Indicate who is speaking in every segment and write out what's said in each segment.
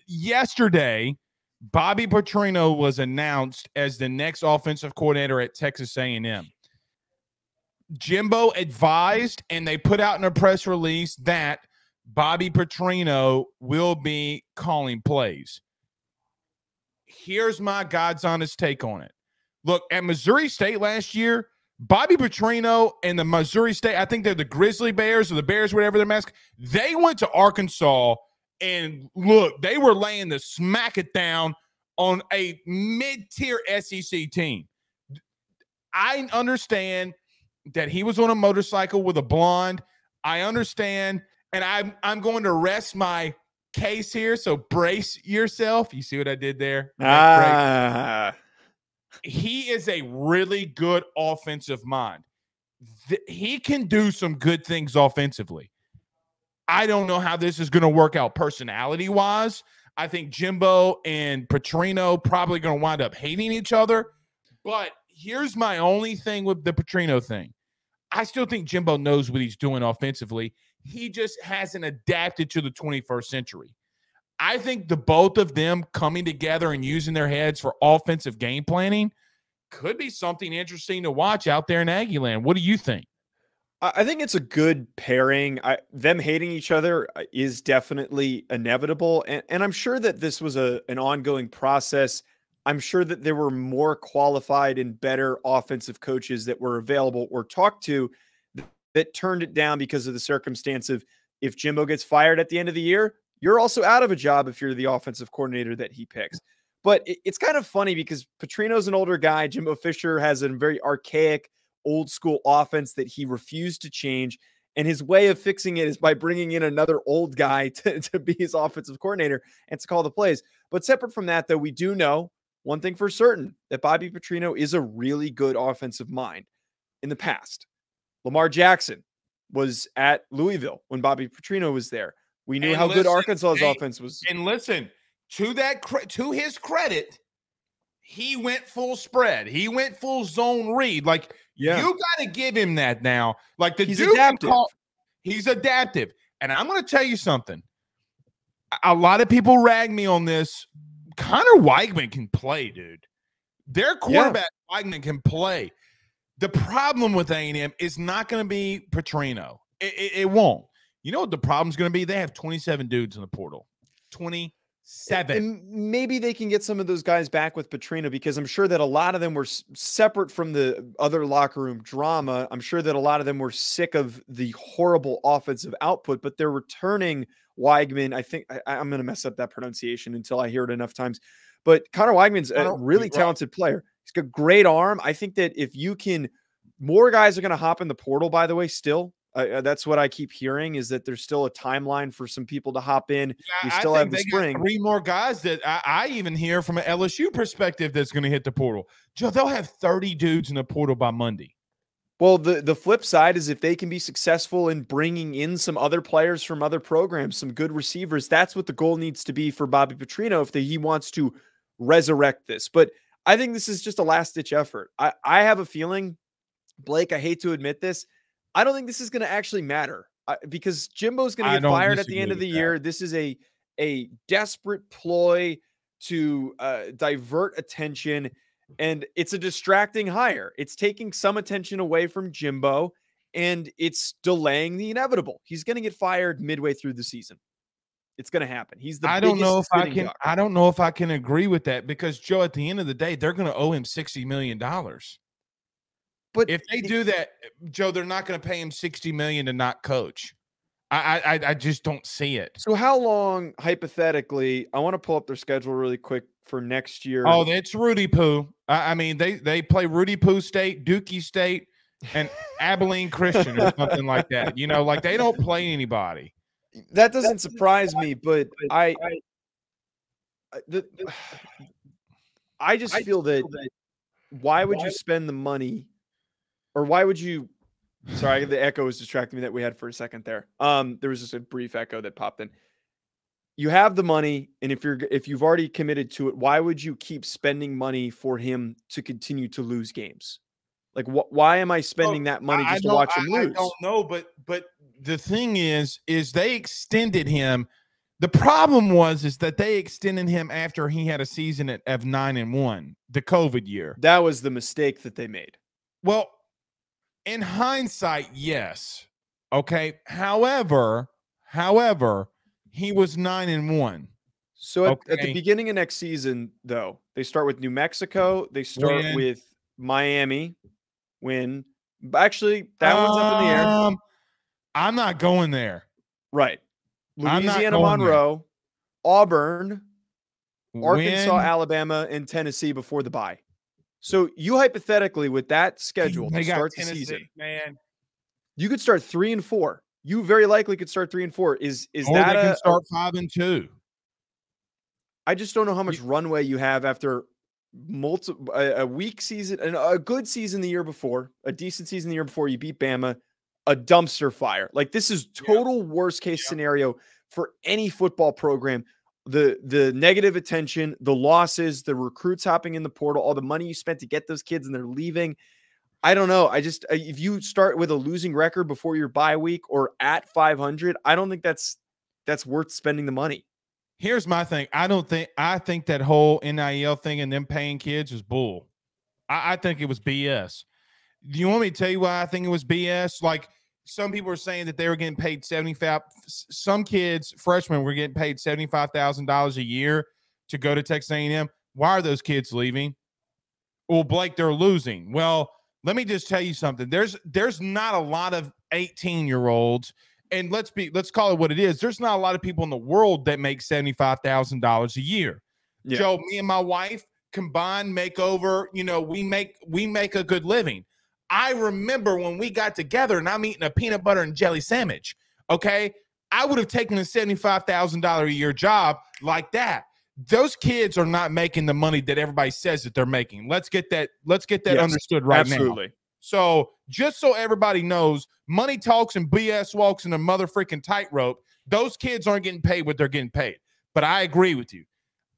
Speaker 1: yesterday, Bobby Petrino was announced as the next offensive coordinator at Texas A&M. Jimbo advised, and they put out in a press release that Bobby Petrino will be calling plays. Here's my God's honest take on it. Look, at Missouri State last year, Bobby Petrino and the Missouri State, I think they're the Grizzly Bears or the Bears, whatever their mask, they went to Arkansas, and look, they were laying the smack it down on a mid-tier SEC team. I understand that he was on a motorcycle with a blonde. I understand, and I'm going to rest my case here, so brace yourself. You see what I did there? He is a really good offensive mind. He can do some good things offensively. I don't know how this is going to work out personality-wise. I think Jimbo and Petrino probably going to wind up hating each other. But here's my only thing with the Petrino thing. I still think Jimbo knows what he's doing offensively. He just hasn't adapted to the 21st century. I think the both of them coming together and using their heads for offensive game planning could be something interesting to watch out there in Aggieland. What do you think?
Speaker 2: I think it's a good pairing. Them hating each other is definitely inevitable. And I'm sure that this was an ongoing process. I'm sure that there were more qualified and better offensive coaches that were available or talked to that turned it down because of the circumstance of if Jimbo gets fired at the end of the year, you're also out of a job if you're the offensive coordinator that he picks. But it's kind of funny because Petrino's an older guy. Jimbo Fisher has a very archaic, old school offense that he refused to change. And his way of fixing it is by bringing in another old guy to be his offensive coordinator and to call the plays. But separate from that, though, we do know one thing for certain, that Bobby Petrino is a really good offensive mind in the past. Lamar Jackson was at Louisville when Bobby Petrino was there. We knew how good Arkansas's offense was.
Speaker 1: And listen, to his credit, he went full spread. He went full zone read. Like, you got to give him that now. Like, he's adaptive. He's adaptive. And I'm going to tell you something. A lot of people rag me on this. Connor Weigman can play, dude. Their quarterback, Weigman, can play. The problem with A&M is not going to be Petrino. It won't. You know what the problem's going to be? They have 27 dudes in the portal. 27.
Speaker 2: And maybe they can get some of those guys back with Petrino because I'm sure that a lot of them were separate from the other locker room drama. I'm sure that a lot of them were sick of the horrible offensive output, but they're returning Weigman. I think I'm going to mess up that pronunciation until I hear it enough times. But Connor Weigman's a really talented player. He's got a great arm. I think that if you can, more guys are going to hop in the portal, by the way, still. That's what I keep hearing is that there's still a timeline for some people to hop in. We still have the spring.
Speaker 1: 3 more guys that I even hear from an LSU perspective that's going to hit the portal. Joe, they'll have 30 dudes in the portal by Monday.
Speaker 2: Well, the flip side is if they can be successful in bringing in some other players from other programs, some good receivers, that's what the goal needs to be for Bobby Petrino if he wants to resurrect this. But I think this is just a last-ditch effort. I have a feeling, Blake, I hate to admit this, I don't think this is going to actually matter because Jimbo's going to get fired at the end of the year. This is a desperate ploy to divert attention, and it's a distracting hire. It's taking some attention away from Jimbo, and it's delaying the inevitable. He's going to get fired midway through the season. It's going to happen. He's the
Speaker 1: I don't know if I can agree with that because, Joe, at the end of the day, they're going to owe him $60 million. But if they do that, Joe, they're not going to pay him $60 million to not coach. I just don't see it.
Speaker 2: So how long, hypothetically, I want to pull up their schedule really quick for next year.
Speaker 1: Oh, it's Rudy Poo. I mean, they play Rudy Poo State, Dookie State, and Abilene Christian or something like that. You know, like they don't play anybody.
Speaker 2: That doesn't surprise me, but I just feel that why would you spend the money? Or why would you – sorry, the echo was distracting me that we had for a second there. There was just a brief echo that popped in. You have the money, and if you've already committed to it, why would you keep spending money for him to continue to lose games? Like, why am I spending that money just to watch him lose?
Speaker 1: I don't know, but the thing is they extended him The problem is that they extended him after he had a season of 9-1, the COVID year.
Speaker 2: That was the mistake that they made.
Speaker 1: Well, in hindsight, yes. Okay. However, he was 9-1.
Speaker 2: So at the beginning of next season, though, they start with New Mexico. They start with Miami. Actually, that one's up in the air.
Speaker 1: I'm not going there.
Speaker 2: Right. Louisiana, Monroe, Auburn, Arkansas, Alabama, and Tennessee before the bye. So you hypothetically, with that schedule to start the season,
Speaker 1: man,
Speaker 2: you could start 3-4. You very likely could start 3-4. Is
Speaker 1: or
Speaker 2: that
Speaker 1: they can start 5-2?
Speaker 2: I just don't know how much runway you have after a weak season and a good season the year before, a decent season the year before. You beat Bama, a dumpster fire. Like, this is total worst case scenario for any football program. The negative attention, the losses, the recruits hopping in the portal, all the money you spent to get those kids and they're leaving. I don't know. If you start with a losing record before your bye week or at 500, I don't think that's worth spending the money.
Speaker 1: Here's my thing. I think that whole NIL thing and them paying kids was bull. I think it was BS. Do you want me to tell you why I think it was BS? Like, some people are saying that they were getting paid some kids, freshmen, were getting paid $75,000 a year to go to Texas A&M. Why are those kids leaving? Well, Blake, they're losing. Well, let me just tell you something. There's not a lot of 18-year-olds, and let's call it what it is. There's not a lot of people in the world that make $75,000 a year. Yeah. Joe, me and my wife combined make over, we make a good living. I remember when we got together and I'm eating a peanut butter and jelly sandwich. Okay. I would have taken a $75,000 a year job like that. Those kids are not making the money that everybody says that they're making. Let's get that understood right now. So just so everybody knows, money talks and BS walks in a mother freaking tightrope. Those kids aren't getting paid what they're getting paid. But I agree with you.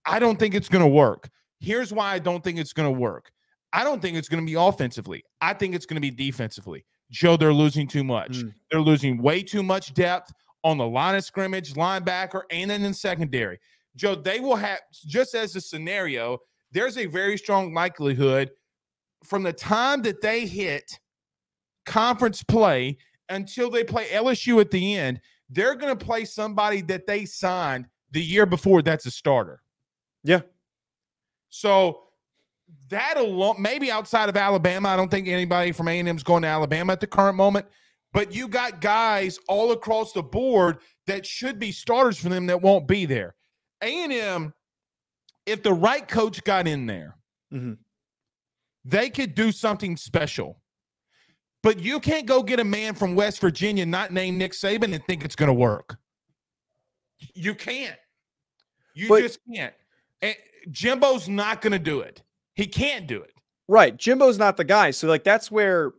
Speaker 1: I don't think it's going to work. Here's why I don't think it's going to work. I don't think it's going to be offensively. I think it's going to be defensively. Joe, they're losing too much. They're losing way too much depth on the line of scrimmage, linebacker, and then in secondary. Joe, they will have, just as a scenario, there's a very strong likelihood from the time that they hit conference play until they play LSU at the end, they're going to play somebody that they signed the year before that's a starter.
Speaker 2: Yeah.
Speaker 1: So that alone, maybe outside of Alabama, I don't think anybody from A&M is going to Alabama at the current moment, but you got guys all across the board that should be starters for them that won't be there. A&M, if the right coach got in there, they could do something special. But you can't go get a man from West Virginia not named Nick Saban and think it's going to work. You can't. You just can't. And Jimbo's not going to do it. He can't do it.
Speaker 2: Right. Jimbo's not the guy. So, like, that's where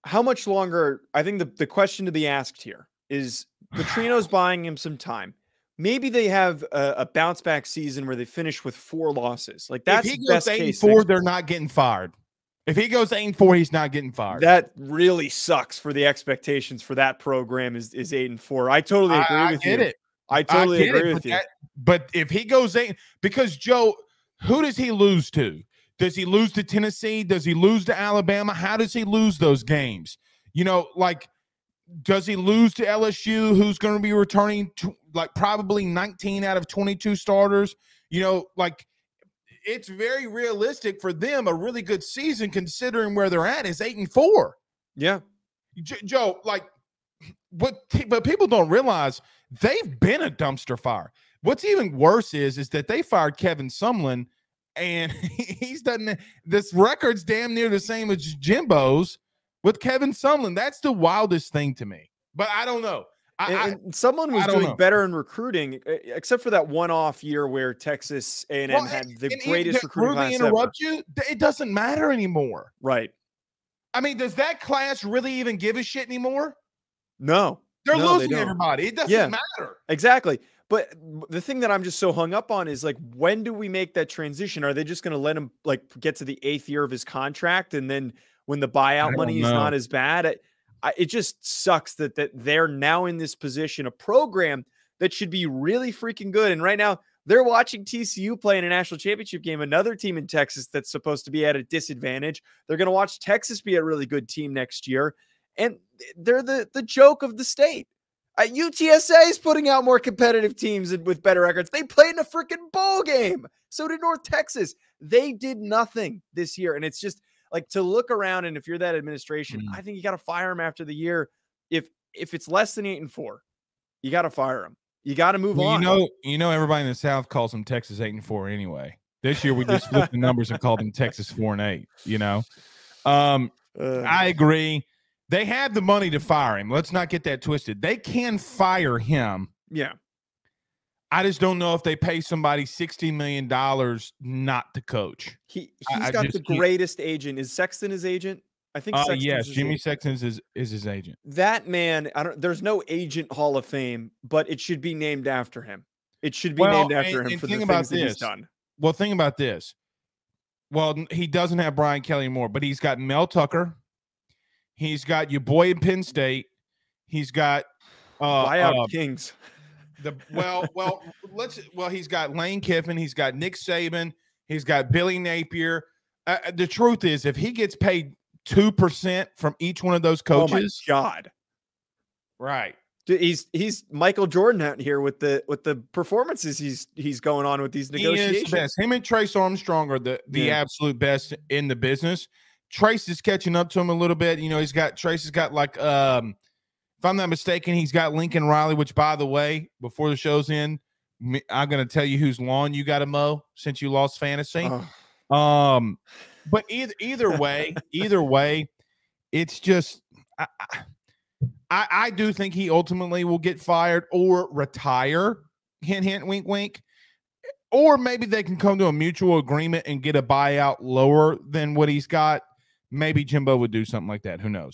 Speaker 2: how much longer – I think the question to be asked here is Petrino's buying him some time. Maybe they have a bounce-back season where they finish with 4 losses. Like, that's
Speaker 1: if he goes 8-4, they're not getting fired. If he goes 8-4, he's not getting fired.
Speaker 2: That really sucks for the expectations for that program is 8-4. I totally agree with you. I totally agree with you.
Speaker 1: But if he goes 8 – because, Joe, who does he lose to? Does he lose to Tennessee? Does he lose to Alabama? How does he lose those games? Does he lose to LSU, who's going to be returning to, probably 19 out of 22 starters? It's very realistic for them. A really good season, considering where they're at, is 8-4.
Speaker 2: Yeah.
Speaker 1: Joe, but people don't realize they've been a dumpster fire. What's even worse is that they fired Kevin Sumlin, and he's done this record's damn near the same as Jimbo's with Kevin Sumlin. That's the wildest thing to me. But I don't know.
Speaker 2: And someone was doing better in recruiting, except for that one-off year where Texas A&M had the greatest recruiting class ever.
Speaker 1: It doesn't matter anymore.
Speaker 2: Right.
Speaker 1: I mean, does that class really even give a shit anymore?
Speaker 2: No.
Speaker 1: They're losing everybody. It doesn't matter.
Speaker 2: Exactly. But the thing that I'm just so hung up on is, when do we make that transition? Are they just going to let him get to the 8th year of his contract, and then when the buyout money is not as bad, it just sucks that they're now in this position, a program that should be really freaking good. And right now, they're watching TCU play in a national championship game, another team in Texas that's supposed to be at a disadvantage. They're going to watch Texas be a really good team next year. And they're the joke of the state. UTSA is putting out more competitive teams with better records. They played in a freaking bowl game. So did North Texas. They did nothing this year. And it's just like to look around. And if you're that administration, I think you got to fire them after the year. If it's less than 8-4, you got to fire them. You got to move on.
Speaker 1: Everybody in the South calls them Texas 8-4 anyway. This year we just flipped the numbers and called them Texas 4-8. I agree. They have the money to fire him. Let's not get that twisted. They can fire him.
Speaker 2: Yeah.
Speaker 1: I just don't know if they pay somebody $60 million not to coach.
Speaker 2: He's got the greatest agent. Is Sexton his agent? I think
Speaker 1: yes, Jimmy Sexton is his agent.
Speaker 2: That man, there's no agent Hall of Fame, but it should be named after him. It should be named after him for the things that he's done.
Speaker 1: Well, think about this. Well, he doesn't have Brian Kelly anymore, but he's got Mel Tucker. He's got your boy in Penn State. He's got
Speaker 2: Kings.
Speaker 1: He's got Lane Kiffin. He's got Nick Saban. He's got Billy Napier. The truth is, if he gets paid 2% from each one of those coaches,
Speaker 2: oh my God,
Speaker 1: right?
Speaker 2: He's Michael Jordan out here with the performances he's going on with these negotiations.
Speaker 1: He is the best. Him and Trace Armstrong are the absolute best in the business. Trace is catching up to him a little bit. Trace has got like, if I'm not mistaken, he's got Lincoln Riley, which, by the way, before the show's in, I'm going to tell you whose lawn you got to mow since you lost fantasy. But either way, it's just, I do think he ultimately will get fired or retire. Hint, hint, wink, wink. Or maybe they can come to a mutual agreement and get a buyout lower than what he's got. Maybe Jimbo would do something like that. Who knows?